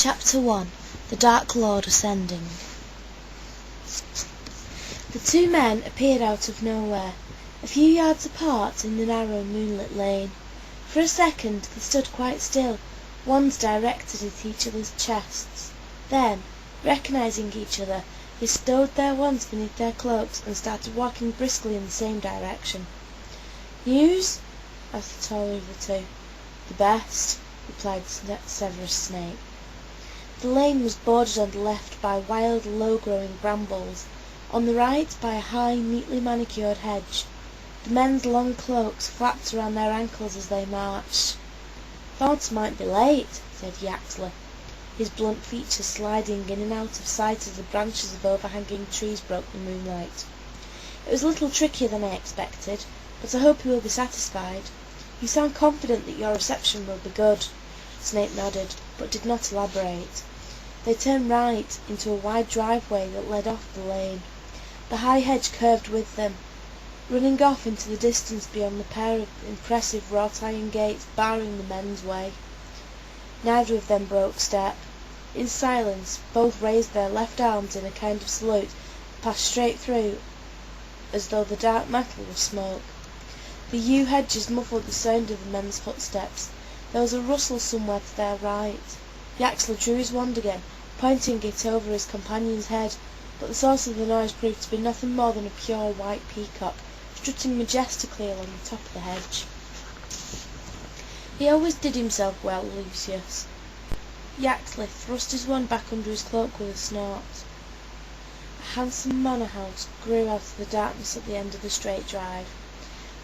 Chapter 1. The Dark Lord Ascending. The two men appeared out of nowhere, a few yards apart in the narrow moonlit lane. For a second they stood quite still, wands directed at each other's chests. Then, recognizing each other, they stowed their wands beneath their cloaks and started walking briskly in the same direction. "News?" asked the taller of the two. "The best," replied Severus Snape. The lane was bordered on the left by wild, low-growing brambles, on the right by a high, neatly manicured hedge. The men's long cloaks flapped around their ankles as they marched. "Thought I might be late," said Yaxley, his blunt features sliding in and out of sight as the branches of overhanging trees broke the moonlight. "It was a little trickier than I expected, but I hope you will be satisfied. You sound confident that your reception will be good." Snape nodded, but did not elaborate. They turned right into a wide driveway that led off the lane. The high hedge curved with them, running off into the distance beyond the pair of impressive wrought-iron gates barring the men's way. Neither of them broke step. In silence, both raised their left arms in a kind of salute that passed straight through, as though the dark metal were smoke. The yew hedges muffled the sound of the men's footsteps. There was a rustle somewhere to their right. Yaxley drew his wand again, pointing it over his companion's head, but the source of the noise proved to be nothing more than a pure white peacock, strutting majestically along the top of the hedge. "He always did himself well, Lucius." Yaxley thrust his wand back under his cloak with a snort. A handsome manor house grew out of the darkness at the end of the straight drive,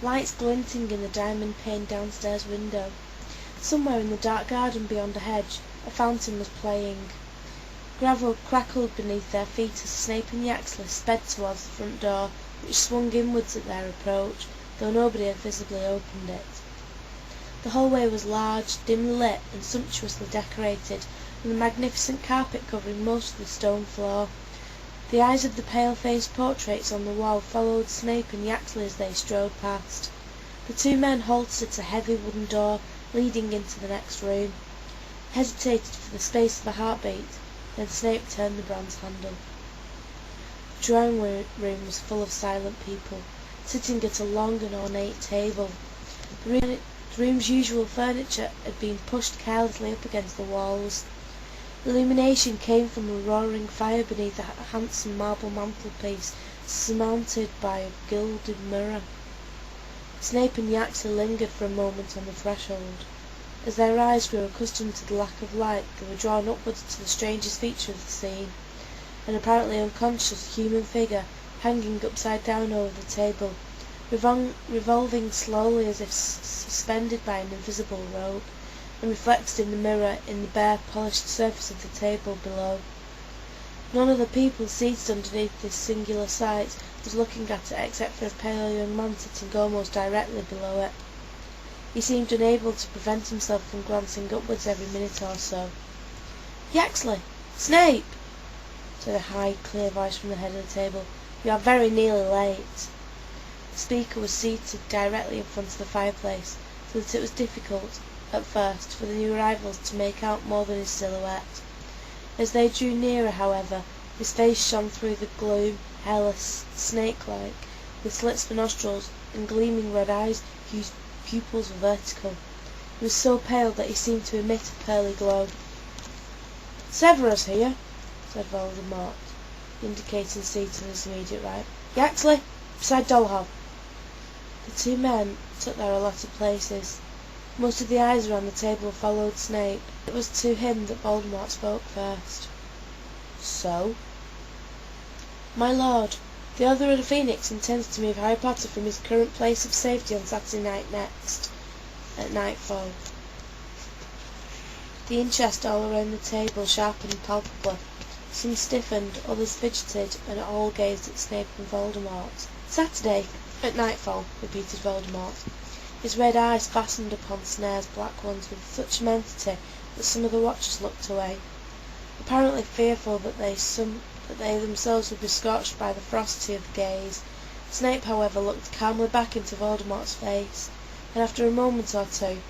lights glinting in the diamond-paned downstairs window. Somewhere in the dark garden beyond a hedge, a fountain was playing. Gravel crackled beneath their feet as Snape and Yaxley sped towards the front door, which swung inwards at their approach, though nobody had visibly opened it. The hallway was large, dimly lit, and sumptuously decorated, with a magnificent carpet covering most of the stone floor. The eyes of the pale-faced portraits on the wall followed Snape and Yaxley as they strode past. The two men halted at a heavy wooden door leading into the next room, hesitated for the space of a heartbeat, then Snape turned the bronze handle. The drawing room was full of silent people, sitting at a long and ornate table. The room's usual furniture had been pushed carelessly up against the walls. Illumination came from a roaring fire beneath a handsome marble mantelpiece, surmounted by a gilded mirror. Snape and Yaxley lingered for a moment on the threshold. As their eyes grew accustomed to the lack of light, they were drawn upwards to the strangest feature of the scene, an apparently unconscious human figure hanging upside down over the table, revolving slowly as if suspended by an invisible rope, and reflected in the mirror in the bare, polished surface of the table below. None of the people seated underneath this singular sight was looking at it except for a pale young man sitting almost directly below it. He seemed unable to prevent himself from glancing upwards every minute or so. "Yaxley! Snape!" said a high, clear voice from the head of the table. "You are very nearly late." The speaker was seated directly in front of the fireplace, so that it was difficult, at first, for the new arrivals to make out more than his silhouette. As they drew nearer, however, his face shone through the gloom, hairless, snake-like, with slits for nostrils and gleaming red eyes whose pupils were vertical. He was so pale that he seemed to emit a pearly glow. "Severus here," said Voldemort, indicating the seat on his immediate right. "Yaxley, beside Dollhouse." The two men took their allotted places. Most of the eyes around the table followed Snape. It was to him that Voldemort spoke first. "So?" "My lord, the Order of the Phoenix intends to move Harry Potter from his current place of safety on Saturday night next, at nightfall." The interest all around the table sharpened palpably. Some stiffened, others fidgeted, and all gazed at Snape and Voldemort. "Saturday, at nightfall," repeated Voldemort. His red eyes fastened upon Snare's black ones with such immensity that some of the watchers looked away, apparently fearful that they themselves would be scorched by the ferocity of the gaze. Snape, however, looked calmly back into Voldemort's face, and after a moment or two,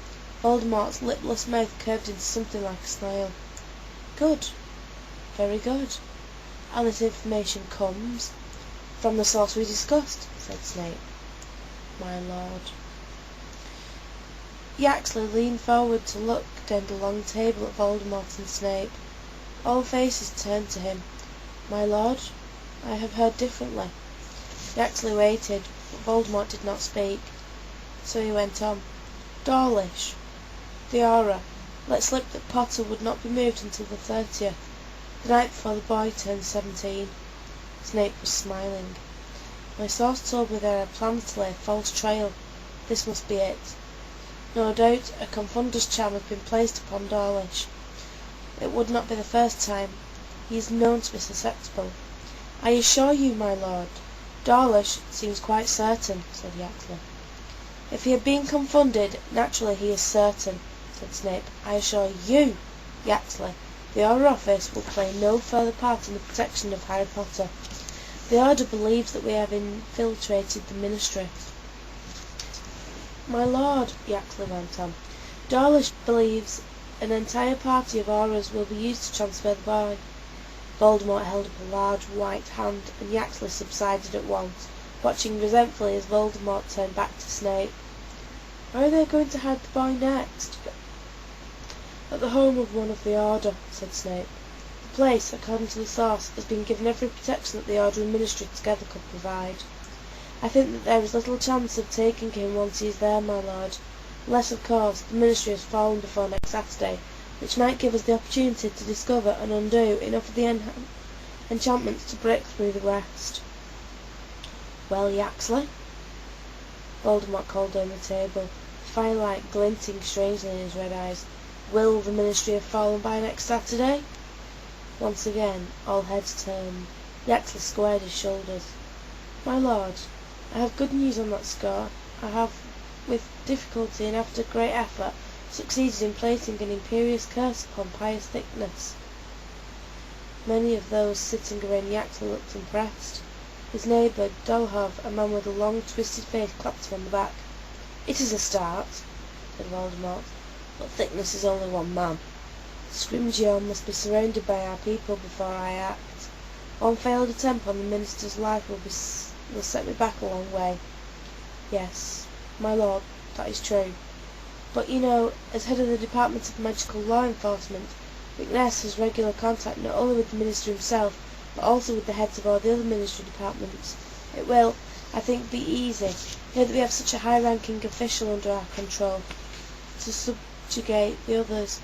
Voldemort's lipless mouth curved into something like a smile. Good. Very good. And this information comes from the source we discussed, said Snape. My lord. Yaxley leaned forward to look down the long table at Voldemort and Snape. All faces turned to him. My lord, I have heard differently. Yaxley waited, but Voldemort did not speak. So he went on. Dawlish. The aura. Let slip that Potter would not be moved until the 30th, the night before the boy turned 17. Snape was smiling. My source told me there are plans to lay a false trail. This must be it. No doubt a confunder's charm has been placed upon Dawlish. It would not be the first time. He is known to be susceptible. I assure you, my lord, Dawlish seems quite certain, said Yaxley. If he had been confunded, naturally he is certain, said Snape. I assure you, Yaxley, the Aura Office will play no further part in the protection of Harry Potter. The Order believes that we have infiltrated the Ministry. My lord, Yaxley went on, Dawlish believes an entire party of Auras will be used to transfer the boy. Voldemort held up a large white hand, and Yaxley subsided at once, watching resentfully as Voldemort turned back to Snape. Where are they going to hide the boy next? At the home of one of the Order, said Snape. The place, according to the source, has been given every protection that the Order and Ministry together could provide. I think that there is little chance of taking him once he is there, my lord, unless, of course, the Ministry has fallen before next Saturday, which might give us the opportunity to discover and undo enough of the enchantments to break through the rest. Well, Yaxley? Voldemort called down the table, the firelight glinting strangely in his red eyes. Will the Ministry have fallen by next Saturday? Once again, all heads turned. Yaxley squared his shoulders. My lord, I have good news on that score. I have, with difficulty and after great effort, succeeded in placing an imperious curse upon pious Thickness. Many of those sitting around Yaxley looked impressed. His neighbour, Dolhov, a man with a long, twisted face, clapped him on the back. It is a start, said Voldemort, but Thickness is only one man. Scrimgeour must be surrounded by our people before I act. One failed attempt on the Minister's life will set me back a long way. Yes, my lord, that is true. But you know, as head of the Department of Magical Law Enforcement, McNess has regular contact not only with the Minister himself, but also with the heads of all the other Ministry departments. It will, I think, be easy, now that we have such a high-ranking official under our control, to subjugate the others,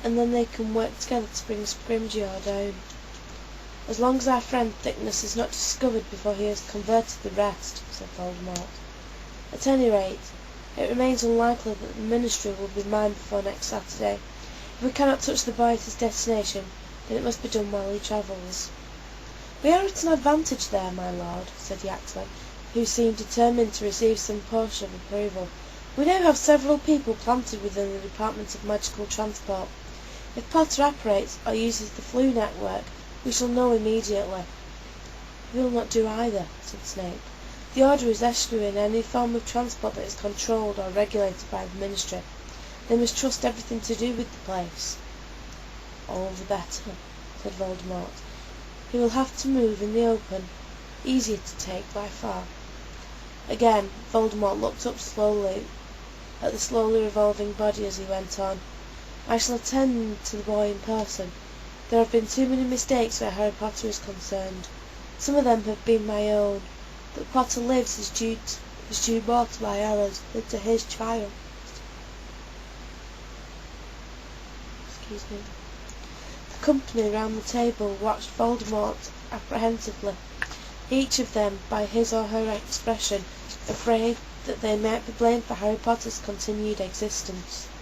and then they can work together to bring Scrimgeour down. As long as our friend Thickness is not discovered before he has converted the rest, said Voldemort. At any rate, it remains unlikely that the Ministry will be mine before next Saturday. If we cannot touch the boy at his destination, then it must be done while he travels. We are at an advantage there, my lord, said Yaxley, who seemed determined to receive some portion of approval. We now have several people planted within the Department of Magical Transport. If Potter operates or uses the Flu network, we shall know immediately. We will not do either, said Snape. The Order is eschewing any form of transport that is controlled or regulated by the Ministry. They must trust everything to do with the place. All the better, said Voldemort. He will have to move in the open, easier to take by far. Again, Voldemort looked up slowly at the slowly revolving body as he went on. I shall attend to the boy in person. There have been too many mistakes where Harry Potter is concerned. Some of them have been my own. That Potter lives is due more to my errors than to his triumph. The company round the table watched Voldemort apprehensively, each of them, by his or her expression, afraid that they might be blamed for Harry Potter's continued existence.